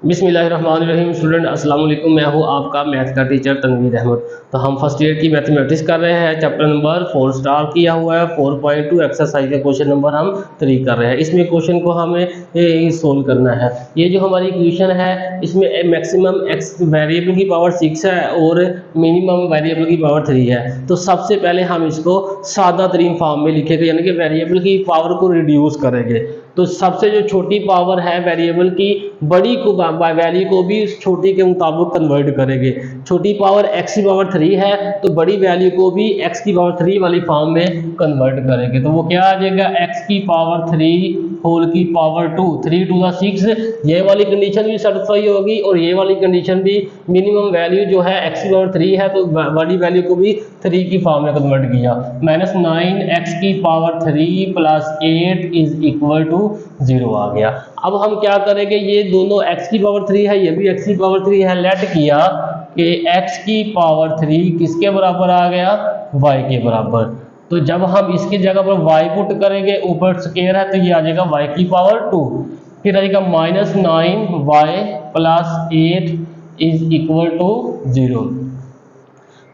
बिस्मिल्लाहिर्रहमानिर्रहीम। स्टूडेंट अस्सलाम वालेकुम, मैं हूं आपका मैथ का टीचर तनवीर अहमद। तो हम फर्स्ट ईयर की मैथमेटिक्स कर रहे हैं। चैप्टर नंबर 4 स्टार्ट किया हुआ है। 4.2 एक्सरसाइज का क्वेश्चन नंबर हम 3 कर रहे हैं। इसमें क्वेश्चन को हमें सोल्व करना है। ये जो हमारी इक्वेशन है इसमें मैक्सिमम एक्स वेरिएबल की पावर 6 है और मिनिमम वेरिएबल की पावर 3 है। तो सबसे पहले हम इसको सादा तरीन फॉर्म में लिखेंगे, यानी कि वेरिएबल की पावर को रिड्यूस करेंगे। तो सबसे जो छोटी पावर है वेरिएबल की, बड़ी को वैल्यू को भी छोटी के मुताबिक कन्वर्ट करेंगे। छोटी पावर x की पावर 3 है तो बड़ी वैल्यू को भी x की पावर 3 वाली फॉर्म में कन्वर्ट करेंगे। तो वो क्या आ जाएगा, x की पावर 3 होल की पावर 2, 3 टू 6। ये वाली कंडीशन भी सेटिस्फाई होगी और ये वाली कंडीशन भी। मिनिमम वैल्यू जो है x की पावर 3 है तो बड़ी वैल्यू को भी 3 की फॉर्म में कन्वर्ट किया। -9x की power 3 plus 8 is equal to 0 आ गया। अब हम क्या करेंगे, ये दोनों x की पावर 3 है, ये भी x की पावर 3 है। लेट किया कि x की पावर 3 किसके बराबर आ गया, y के बराबर। तो जब हम इसकी जगह पर y पुट करेंगे, ऊपर स्क्वायर है तो ये आ जाएगा y की पावर 2, फिर आएगा -9y plus 8 is equal to 0।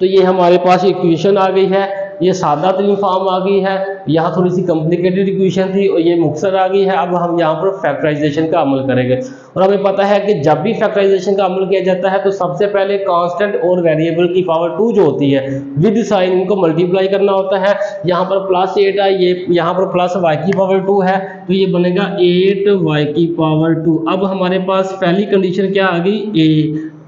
तो ये हमारे पास इक्वेशन आ गई है। ये सादा तरीन फॉर्म आ गई है। यहाँ थोड़ी सी कॉम्प्लिकेटेड इक्वेशन थी और ये मुख्तसर आ गई है। अब हम यहाँ पर फैक्टराइजेशन का अमल करेंगे और हमें पता है कि जब भी फैक्टराइजेशन का अमल किया जाता है तो सबसे पहले कांस्टेंट और वेरिएबल की पावर 2 जो होती है विद साइन इनको मल्टीप्लाई करना होता है। यहाँ पर +8 है, ये यहाँ पर प्लस y की पावर 2 है तो ये बनेगा 8y की पावर 2। अब हमारे पास पहली कंडीशन क्या आ गई,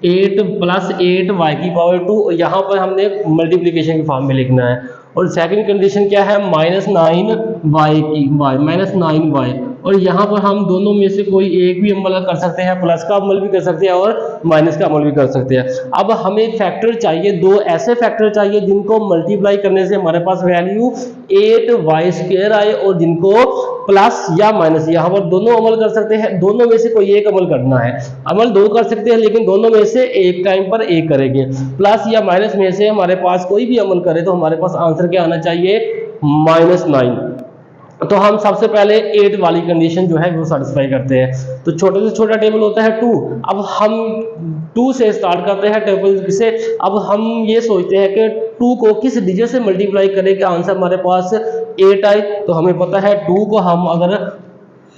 8 + 8y की पावर 2, और यहाँ पर हमने मल्टीप्लिकेशन के फॉर्म में लिखना है। और सेकंड कंडीशन क्या है, -9y, और यहाँ पर हम दोनों में से कोई एक भी अमल कर सकते हैं, प्लस का अमल भी कर सकते हैं और माइनस का अमल भी कर सकते हैं। अब हमें फैक्टर चाहिए, दो ऐसे फैक्टर चाहिए जिनको मल्टीप्लाई करने से हमारे पास वैल्यू 8y² आए और जिनको प्लस या माइनस, यहाँ पर दोनों अमल कर सकते हैं। दोनों में से कोई एक अमल करना है। अमल दो कर सकते हैं लेकिन दोनों में से एक टाइम पर एक करेंगे। प्लस या माइनस में से हमारे पास कोई भी अमल करे तो हमारे पास आंसर क्या आना चाहिए, -9। तो हम सबसे पहले 8 वाली कंडीशन जो है वो सेटिस्फाई करते हैं। तो छोटे से छोटा टेबल होता है 2। अब हम 2 से स्टार्ट करते हैं टेबल से। अब हम ये सोचते हैं कि 2 को किस डिजिट से मल्टीप्लाई करें कि आंसर हमारे पास 8 आए। तो हमें पता है 2 को हम अगर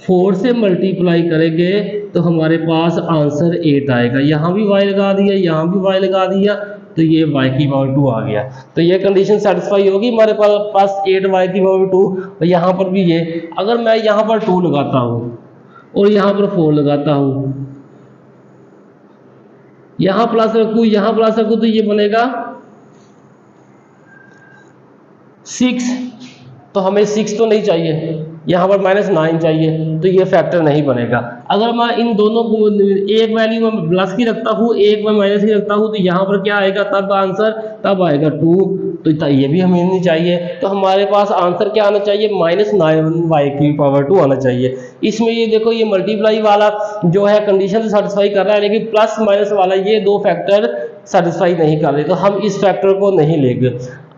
4 से मल्टीप्लाई करेंगे तो हमारे पास आंसर 8 आएगा। यहाँ भी y लगा दिया, यहाँ भी y लगा दिया, तो ये y की पावर 2 आ गया। तो ये कंडीशन सेटिस्फाई होगी हमारे पास 8y की पावर 2। और यहाँ पर भी ये, अगर मैं यहाँ पर 2 लगाता हूँ और यहाँ पर 4 लगाता हूँ, यहाँ प्लस रखूँ, यहाँ प्लस रखूँ, तो ये बनेगा 6। तो हमें 6 तो नहीं चाहिए, यहाँ पर -9 चाहिए, तो ये फैक्टर नहीं बनेगा। अगर मैं इन दोनों को एक वैल्यू में प्लस की रखता हूँ, एक में माइनस की रखता हूँ, तो यहाँ पर क्या आएगा, तब आंसर तब आएगा 2। तो ये भी हमें नहीं चाहिए। तो हमारे पास आंसर क्या आना चाहिए, -9y की पावर 2 आना चाहिए। इसमें ये देखो, ये मल्टीप्लाई वाला जो है कंडीशन सेटिस्फाई कर रहा है लेकिन प्लस माइनस वाला ये दो फैक्टर सेटिस्फाई नहीं कर रहे, तो हम इस फैक्टर को नहीं लेंगे।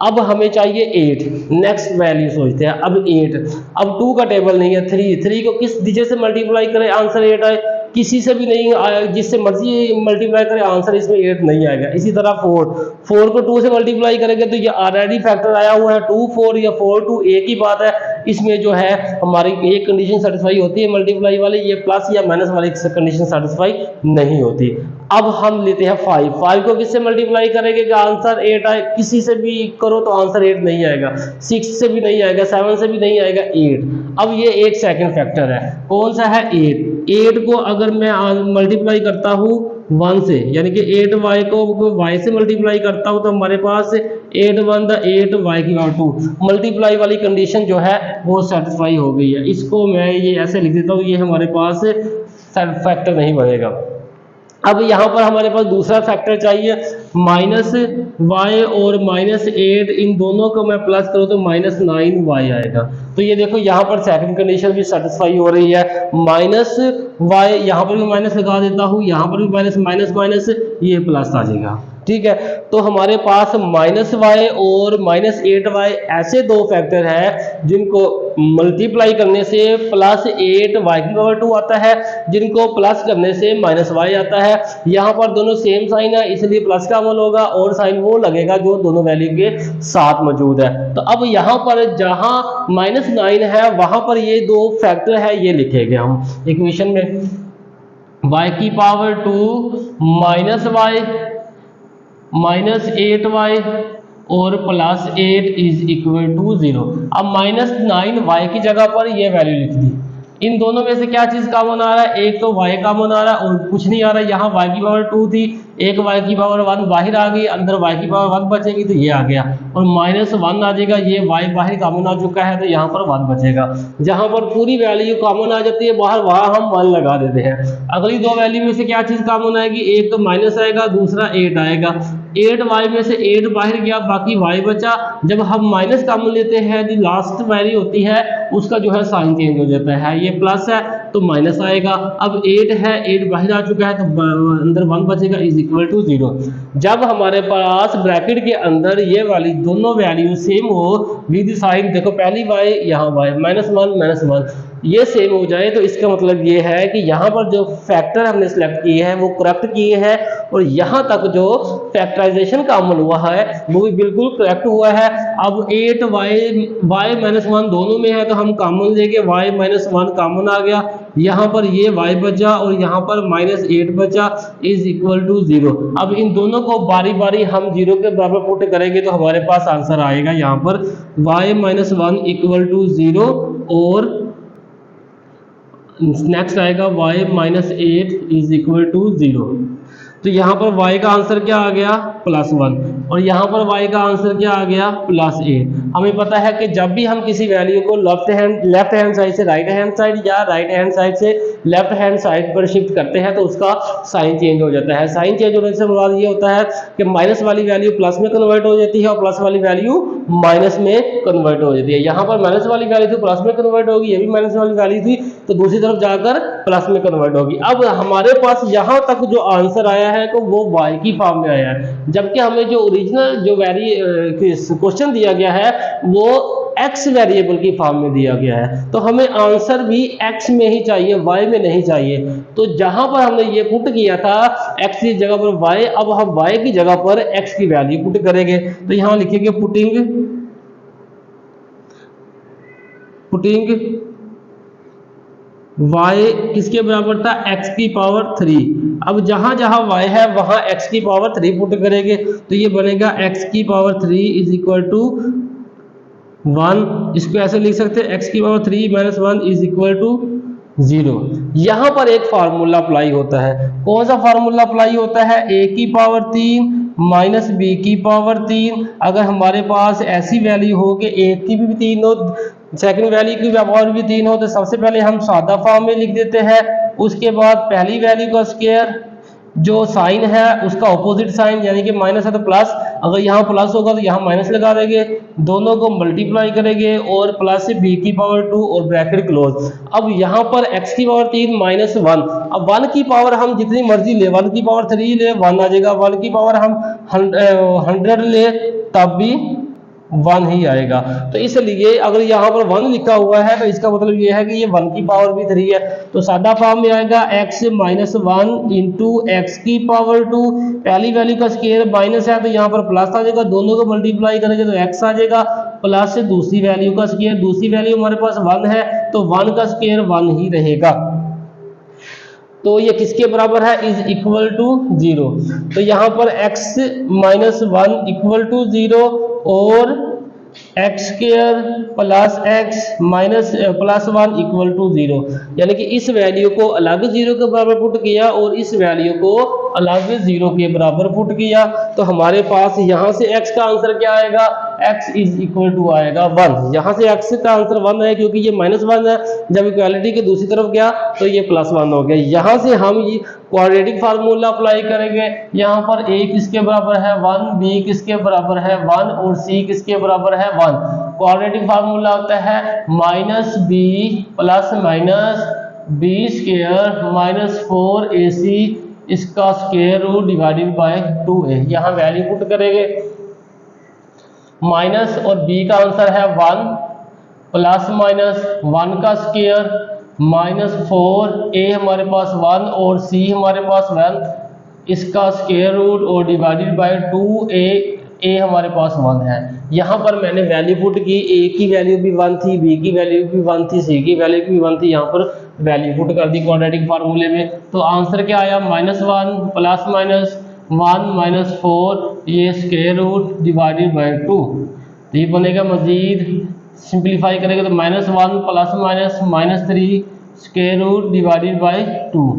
अब हमें चाहिए 8। नेक्स्ट वैल्यू सोचते हैं। अब 8, अब 2 का टेबल नहीं है, 3 को किस डिजिट से मल्टीप्लाई करें आंसर 8 आए, किसी से भी नहीं आया, जिससे मर्जी मल्टीप्लाई करें आंसर इसमें 8 नहीं आएगा। इसी तरह 4 को 2 से मल्टीप्लाई करेंगे तो ये ऑलरेडी फैक्टर आया हुआ है 2 4 या 4 2 एक ही बात है। इसमें जो है हमारी एक कंडीशन सेटिस्फाई होती है मल्टीप्लाई वाली, ये प्लस या माइनस वाली कंडीशन सेटिस्फाई नहीं होती। अब हम लेते हैं 5 को किससे मल्टीप्लाई करेंगे कि आंसर 8 आए, किसी से भी करो तो आंसर 8 नहीं आएगा, 6 से भी नहीं आएगा, 7 से भी नहीं आएगा, 8। अब ये एक सेकंड फैक्टर है, कौन सा है, 8 को अगर मैं मल्टीप्लाई करता हूँ 1 से, यानी कि 8y को y से मल्टीप्लाई करता हूँ तो हमारे पास 8 1 8y की पावर 2 मल्टीप्लाई वाली कंडीशन जो है वो सेटिस्फाई हो गई है। इसको मैं ये ऐसे लिख देता हूँ, ये हमारे पास फैक्टर नहीं बनेगा। अब यहाँ पर हमारे पास दूसरा फैक्टर चाहिए, -y और -8, इन दोनों को मैं प्लस करूँ तो -9y आएगा। तो ये देखो यहाँ पर सेकंड कंडीशन भी सेटिस्फाई हो रही है, माइनस वाई, यहाँ पर भी माइनस लगा देता हूँ, यहाँ पर भी माइनस माइनस माइनस, ये प्लस आ जाएगा। ठीक है, तो हमारे पास माइनस वाई और माइनस 8y ऐसे दो फैक्टर हैं जिनको मल्टीप्लाई करने से प्लस 8y² आता है, जिनको प्लस करने से माइनस y आता है। यहाँ पर दोनों सेम साइन है इसलिए प्लस का अमल होगा और साइन वो लगेगा जो दोनों वैल्यू के साथ मौजूद है। तो अब यहाँ पर जहाँ -9 है वहां पर ये दो फैक्टर है, ये लिखेंगे हम इक्वेशन में, y⁻2 -y -8y और +8 इज इक्वल टू 0। अब -9y की जगह पर ये वैल्यू लिख दी। इन दोनों में से क्या चीज कॉमन आ रहा है? एक तो y कॉमन आ रहा है और कुछ नहीं आ रहा है। यहाँ y⁻2 थी, एक y⁻1 बाहर आ गई, अंदर y⁻1 बचेगी तो ये आ गया, और -1 आ जाएगा, ये y बाहर कॉमन आ चुका है तो यहाँ पर 1 बचेगा। जहाँ पर पूरी वैल्यू कॉमन आ जाती है बाहर, वहां हम 1 लगा देते हैं। अगली दो वैल्यू में से क्या चीज कॉमन आएगी? एक तो माइनस आएगा, दूसरा 8 आएगा। 8y में से 8 बाहर गया, बाकी y बचा। जब हम माइनस कॉमन लेते हैं जो लास्ट वैल्यू होती है उसका जो है साइन चेंज हो जाता है, ये प्लस है तो माइनस आएगा। अब 8 है, 8 बाहर आ चुका है तो अंदर 1 बचेगा, इज इक्वल टू 0। जब हमारे पास ब्रैकेट के अंदर ये वाली दोनों वैल्यू सेम हो विद साइन, देखो पहली y यहाँ y -1 ये सेम हो जाए तो इसका मतलब ये है कि यहाँ पर जो फैक्टर हमने सिलेक्ट किए हैं वो करेक्ट किए हैं, और यहाँ तक जो फैक्टराइजेशन कॉमन हुआ है वो भी बिल्कुल करेक्ट हुआ है। अब 8y -1 दोनों में है तो हम कॉमन लेंगे, y-1 कॉमन आ गया, यहाँ पर ये y बचा और यहाँ पर -8 बचा, इज इक्वल टू 0। अब इन दोनों को बारी बारी हम 0 के बराबर पुट करेंगे तो हमारे पास आंसर आएगा यहाँ पर y-1 इक्वल टू 0, और नेक्स्ट आएगा y-8 इज इक्वल टू 0। तो यहाँ पर y का आंसर क्या आ गया? +1, और यहाँ पर y का आंसर क्या आ गया? +8। हमें पता है कि जब भी हम किसी वैल्यू को लेफ्ट हैंड साइड से राइट हैंड साइड या राइट हैंड साइड से लेफ्ट हैंड साइड पर शिफ्ट करते हैं तो उसका साइन चेंज हो जाता है। साइन चेंज होने से मुराद ये होता है कि माइनस वाली वैल्यू प्लस में कन्वर्ट हो जाती है और प्लस वाली वैल्यू माइनस में कन्वर्ट हो जाती है। यहाँ पर माइनस वाली वैल्यू थी प्लस में कन्वर्ट होगी, ये भी माइनस वाली वैल्यू थी तो दूसरी तरफ जाकर प्लस में कन्वर्ट होगी। अब हमारे पास यहाँ तक जो आंसर आया है तो वो y की फॉर्म में आया है, जबकि हमें जो ओरिजिनल जो क्वेश्चन दिया गया है वो x वेरिएबल की फॉर्म में दिया गया है, तो हमें आंसर भी x में ही चाहिए, y में नहीं चाहिए। तो जहां पर हमने ये पुट किया था x की जगह पर y, अब हम y की जगह पर x की वैल्यू पुट करेंगे। तो यहां लिखेंगे पुटिंग y किसके बराबर था? x की पावर 3। अब जहां जहां y है वहां x की पावर 3 पुट करेंगे तो ये बनेगा x की पावर 3 इज इक्वल टू 1। इसको ऐसे लिख सकते हैं x की पावर 3 -1 इज इक्वल टू 0। यहां पर एक फार्मूला अप्लाई होता है। कौन सा फार्मूला अप्लाई होता है? a की पावर 3 माइनस b की पावर 3। अगर हमारे पास ऐसी वैल्यू हो कि a की भी 3 हो, सेकंड वैल्यू की पावर भी 3 हो, तो सबसे पहले हम सादा फॉर्म में लिख देते हैं। उसके बाद पहली वैल्यू का स्क्वायर, जो साइन है उसका ऑपोजिट साइन, यानी कि माइनस है तो प्लस, अगर यहाँ प्लस होगा तो यहाँ माइनस लगा देंगे, दोनों को मल्टीप्लाई करेंगे और प्लस से b की पावर 2 और ब्रैकेट क्लोज। अब यहाँ पर x की पावर 3 -1, अब 1 की पावर हम जितनी मर्जी ले, 1 की पावर 3 ले 1 आ जाएगा, 1 की पावर हम 100 ले तब भी 1 ही आएगा। तो इसलिए अगर यहाँ पर 1 लिखा हुआ है तो इसका मतलब ये है कि ये 1 की पावर भी 3 है। तो सादा फॉर्म में आएगा x -1 इंटू एक्स की पावर 2। पहली वैल्यू का स्क्वायर माइनस है तो यहाँ पर प्लस आ जाएगा, दोनों को मल्टीप्लाई करेंगे तो x आ जाएगा, प्लस से दूसरी वैल्यू का स्क्वायर, दूसरी वैल्यू हमारे पास 1 है तो 1 का स्क्वायर 1 ही रहेगा। तो ये किसके बराबर है? Is equal to 0। तो यहाँ पर x -1 इक्वल टू 0 और x square plus x minus plus 1 equal to 0, यानी कि इस वैल्यू को अलग 0 के बराबर पुट किया और इस वैल्यू को अलग 0 के बराबर पुट किया। तो हमारे पास यहाँ से x का आंसर क्या आएगा? x इज इक्वल टू आएगा 1। यहाँ से x का आंसर 1 है क्योंकि ये -1 है, जब इक्वालिटी के दूसरी तरफ गया तो ये +1 हो गया। यहाँ से हम क्वाड्रेटिक फार्मूला अप्लाई करेंगे। यहाँ पर a किसके बराबर है 1, b किसके बराबर है 1 और c किसके बराबर है 1। क्वाड्रेटिक फार्मूला होता है minus b plus minus b square minus 4ac इसका square root divided by 2a। यहाँ वैल्यू पुट करेंगे, माइनस और b का आंसर है 1 प्लस माइनस 1 का स्क्वायर माइनस 4a हमारे पास 1 और c हमारे पास 1 इसका स्क्वायर रूट और डिवाइडेड बाय 2a हमारे पास 1 है। यहाँ पर मैंने वैल्यू पुट की, a की वैल्यू भी 1 थी, b की वैल्यू भी 1 थी, c की वैल्यू भी 1 थी। यहाँ पर वैल्यू पुट कर दी क्वाड्रेटिक फार्मूले में, तो आंसर क्या आया -1 प्लस माइनस 1 माइनस 4 ये स्क्वायर रूट डिवाइडेड बाय 2। तो ये बनेगा, मजीद सिंप्लीफाई करेंगे तो -1 plus minus -3 square root divided by 2।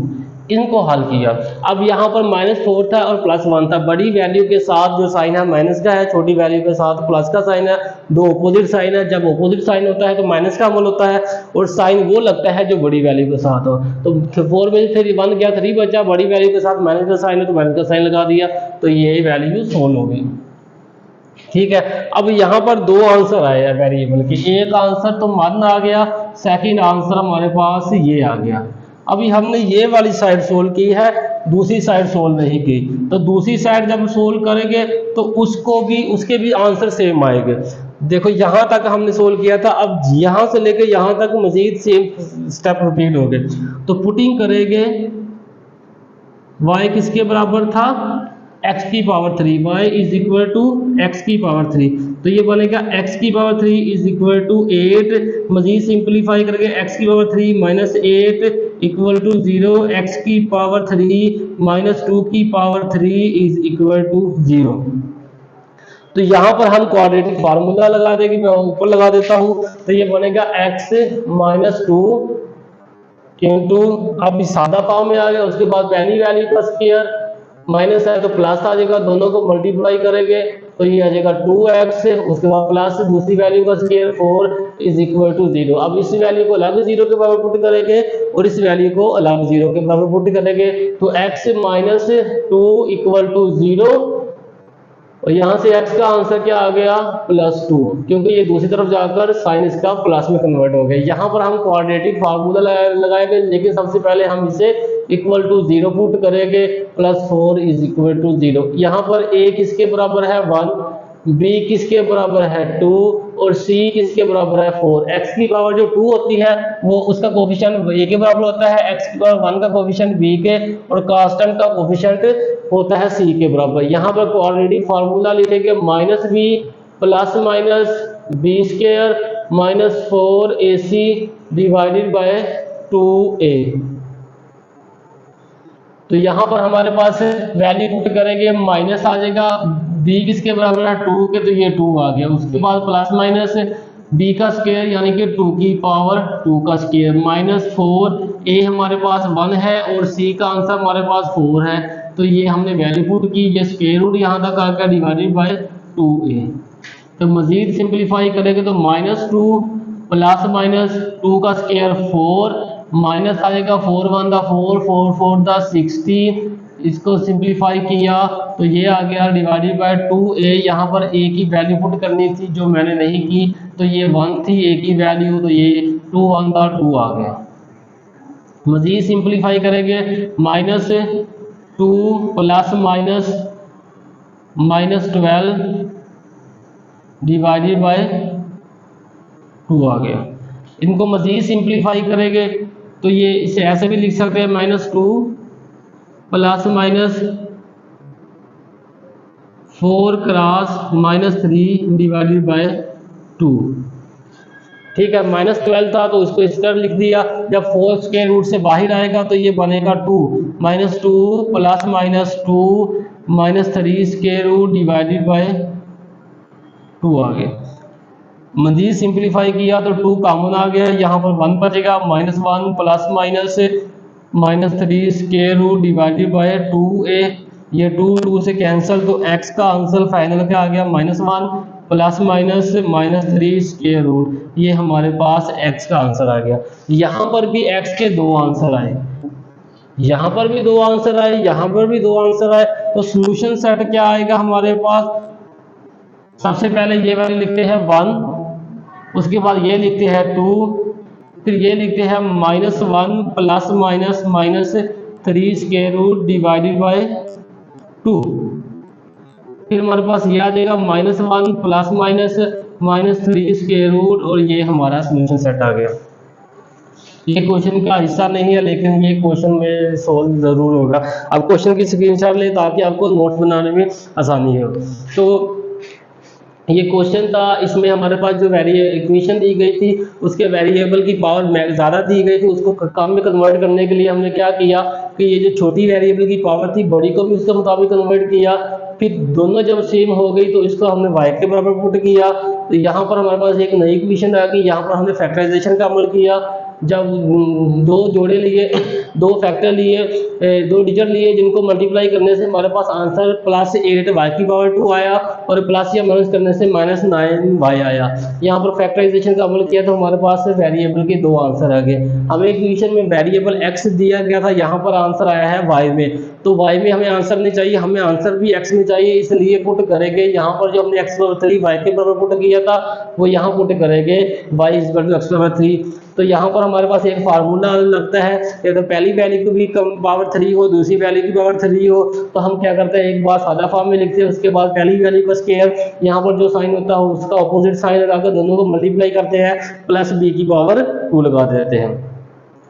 इनको हल किया। अब यहाँ पर -4 था और +1 था। बड़ी वैल्यू के साथ जो साइन है माइनस का है, छोटी वैल्यू के साथ प्लस का साइन है। दो अपोजिट साइन है, जब अपोजिट साइन होता है तो माइनस का अमल होता है और साइन वो लगता है जो बड़ी वैल्यू के साथ हो। तो 4 में से 1 गया, 3 बचा, बड़ी वैल्यू के साथ माइनस का साइन है तो माइनस का साइन लगा दिया, तो ये वैल्यू सोल्व हो गई। ठीक है, अब यहाँ पर दो आंसर आए हैं वेरिएबल के, एक आंसर तो 1 आ गया, सेकंड आंसर हमारे पास ये आ गया। अभी हमने ये वाली साइड सोल्व की है, दूसरी साइड सोल्व नहीं की, तो दूसरी साइड जब सोल्व करेंगे तो उसके भी आंसर सेम आएंगे। देखो यहाँ तक हमने सोल्व किया था, अब यहाँ से लेकर यहाँ तक मजीद सेम स्टेप रिपीट हो गए। तो पुटिंग करेंगे, y किसके बराबर था x की power 3, y is equal to x की पावर 3, तो ये बनेगा x की पावर 3 इज इक्वल टू 8। मजीद सिंप्लीफाई करके x की power 3 minus 8 equal to 0, x की पावर 3 माइनस 2 की पावर 3 इज इक्वल टू 0। तो यहाँ पर हम क्वाड्रेटिक फार्मूला लगा देंगे, मैं ऊपर लगा देता हूँ, तो ये बनेगा x माइनस 2 इंटू, अब सादा फॉर्म में आ गया, उसके बाद पहली वैल्यू का स्क्वायर, माइनस है तो प्लस आ जाएगा, दोनों को मल्टीप्लाई करेंगे तो ये आ जाएगा 2x, उसके बाद प्लस दूसरी वैल्यू का स्क्वायर 4 इज इक्वल टू 0। अब इस वैल्यू को अलग 0 के बराबर पुट करेंगे और इस वैल्यू को अलग 0 के बराबर पुट करेंगे, तो x माइनस 2 इक्वल टू 0 और यहाँ से x का आंसर क्या आ गया +2, क्योंकि ये दूसरी तरफ जाकर साइन इसका प्लस में कन्वर्ट हो गया। यहाँ पर हम क्वाड्रेटिक फार्मूला लगाएंगे, लेकिन सबसे पहले हम इसे इक्वल टू 0 पुट करेंगे, +4 इज इक्वल टू 0। यहाँ पर a किसके बराबर है 1, b किसके बराबर है 2 और c किसके बराबर है 4। x की पावर जो 2 होती है वो उसका कोफिशिएंट a के बराबर होता है, x की पावर 1 का कोफिशिएंट b के और कांस्टेंट का कोफिशिएंट होता है c के बराबर। यहाँ पर क्वाड्रेटिक फार्मूला लिखेंगे -b plus minus b square minus 4ac divided by 2a। तो यहाँ पर हमारे पास वैल्यू पुट करेंगे, माइनस आ जाएगा, b किसके बराबर है 2 के, तो ये 2 आ गया, उसके बाद प्लस माइनस b का स्क्वायर यानी कि 2 की पावर 2 का स्क्वायर माइनस 4a हमारे पास 1 है और c का आंसर हमारे पास 4 है, तो ये हमने वैल्यू पुट की, ये स्क्वायर रूट यहाँ तक आ गया डिवाइडेड बाय 2a। तो मजीद सिंप्लीफाई करेंगे तो -2 प्लस माइनस 2 का स्क्वायर 4 माइनस आ जाएगा 4 1 दा 4 4 4 दा 16, इसको सिंप्लीफाई किया तो ये आ गया डिवाइडेड बाय 2a। यहाँ पर a की वैल्यू पुट करनी थी जो मैंने नहीं की, तो ये 1 थी a की वैल्यू, तो ये 2 1 दा 2 आ गया। मजीद सिंप्लीफाई करेंगे, -2 प्लस माइनस 12 डिवाइडेड बाय 2 आ गया। इनको मजीद सिंप्लीफाई करेंगे तो ये इसे ऐसे भी लिख सकते हैं, -2 plus minus 4 cross -3 divided by 2। ठीक है, -12 था तो उसको इस तरह लिख दिया, जब 4 स्क्वायर रूट से बाहर आएगा तो ये बनेगा 2 -2 plus minus 2 -3 square root divided by 2 आ गया। मजीद सिंप्लीफाई किया तो 2 कॉमन आ गया, यहाँ पर 1 बचेगा, -1 plus -3 square root divided by 2a, ये 2 से कैंसिल, तो x का आंसर फाइनल क्या आ गया -1 प्लस -3 स्क्वायर रूट, ये हमारे पास x का आंसर आ गया। यहाँ पर भी x के 2 आंसर आए, यहाँ पर भी दो आंसर आए, यहाँ पर भी दो आंसर आए, तो सॉल्यूशन सेट क्या आएगा हमारे पास? सबसे पहले ये वाले लिखते हैं 1, उसके बाद ये लिखते हैं 2, फिर ये लिखते हैं -1 plus minus minus 3 square root divided by 2। फिर हमारे पास ये आ जाएगा -1 plus minus minus 3 square root, और ये हमारा सॉल्यूशन सेट आ गया। ये क्वेश्चन का हिस्सा नहीं है, लेकिन ये क्वेश्चन में सोल्व जरूर होगा। अब क्वेश्चन की स्क्रीनशॉट ले ताकि आपको नोट्स बनाने में आसानी हो। तो ये क्वेश्चन था, इसमें हमारे पास जो इक्वेशन दी गई थी उसके वेरिएबल की पावर ज़्यादा दी गई थी, उसको कम में कन्वर्ट करने के लिए हमने क्या किया कि ये जो छोटी वेरिएबल की पावर थी बड़ी को भी उसके मुताबिक कन्वर्ट किया। फिर दोनों जब सेम हो गई तो इसको हमने y के बराबर पुट किया। तो यहाँ पर हमारे पास एक नई इक्वेशन आ गई, यहाँ पर हमने फैक्टराइजेशन का अमल किया। जब दो जोड़े लिए, दो फैक्टर लिए, दो डिजिट लिए, जिनको मल्टीप्लाई करने से हमारे पास आंसर +8 y की पावर 2 आया, और प्लस या माइनस करने से -9 y आया। यहाँ पर फैक्टराइजेशन का अमल किया तो हमारे पास वेरिएबल के दो आंसर आ गए। हमें इक्वेशन में वेरिएबल x दिया गया था, यहाँ पर आंसर आया है y में, तो y में हमें आंसर नहीं चाहिए, हमें आंसर भी x में चाहिए, इसलिए पुट करेंगे यहाँ पर जो हमने x/3 y के बराबर पुट किया था वो यहाँ पुट करेंगे y = x/3। तो यहाँ पर हमारे पास एक फार्मूला लगता है, या तो पहली वैल्यू की भी पावर 3 हो, दूसरी वैल्यू की पावर 3 हो, तो हम क्या करते हैं एक बार सादा फॉर्म में लिखते हैं, उसके बाद पहली वैल्यू का स्क्वायर, यहाँ पर जो साइन होता है उसका ऑपोजिट साइन लगाकर दोनों को मल्टीप्लाई करते हैं, प्लस b की पावर 2 लगा देते हैं।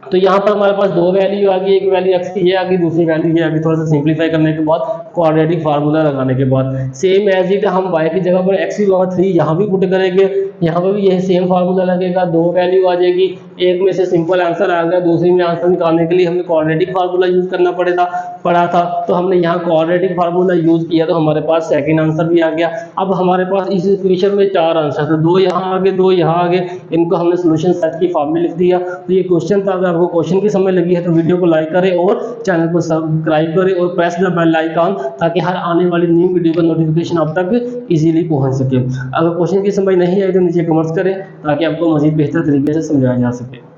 तो यहाँ पर हमारे पास दो वैल्यू आ गई, एक वैल्यू x की ये आ गई, दूसरी वैल्यू ये आ गई। थोड़ा सा सिंपलीफाई करने के बाद, क्वाड्रेटिक फार्मूला लगाने के बाद, सेम एज इट हम y की जगह पर x/3 यहाँ भी पुट करेंगे, यहाँ पर भी यही सेम फार्मूला लगेगा, दो वैल्यू आ जाएगी, एक में से सिंपल आंसर आ गया, दूसरी में आंसर निकालने के लिए हमें क्वाड्रेटिक फार्मूला यूज करना पड़ा था। तो हमने यहाँ क्वाड्रेटिक फार्मूला यूज किया तो हमारे पास सेकंड आंसर भी आ गया। अब हमारे पास इस इक्वेशन में 4 आंसर थे, 2 यहाँ आ गए, 2 यहाँ आ गए, इनको हमने सोल्यूशन सेट की फॉर्म में लिख दिया। तो ये क्वेश्चन था, अगर आपको क्वेश्चन की समझ लगी है तो वीडियो को लाइक करें और चैनल को सब्सक्राइब करें और प्रेस द बेल आइकन, ताकि हर आने वाली न्यू वीडियो का नोटिफिकेशन आप तक इजीली पहुंच सके। अगर क्वेश्चन की समझ नहीं आई तो नीचे कमेंट्स करें ताकि आपको मजीद बेहतर तरीके से समझाया जा सके।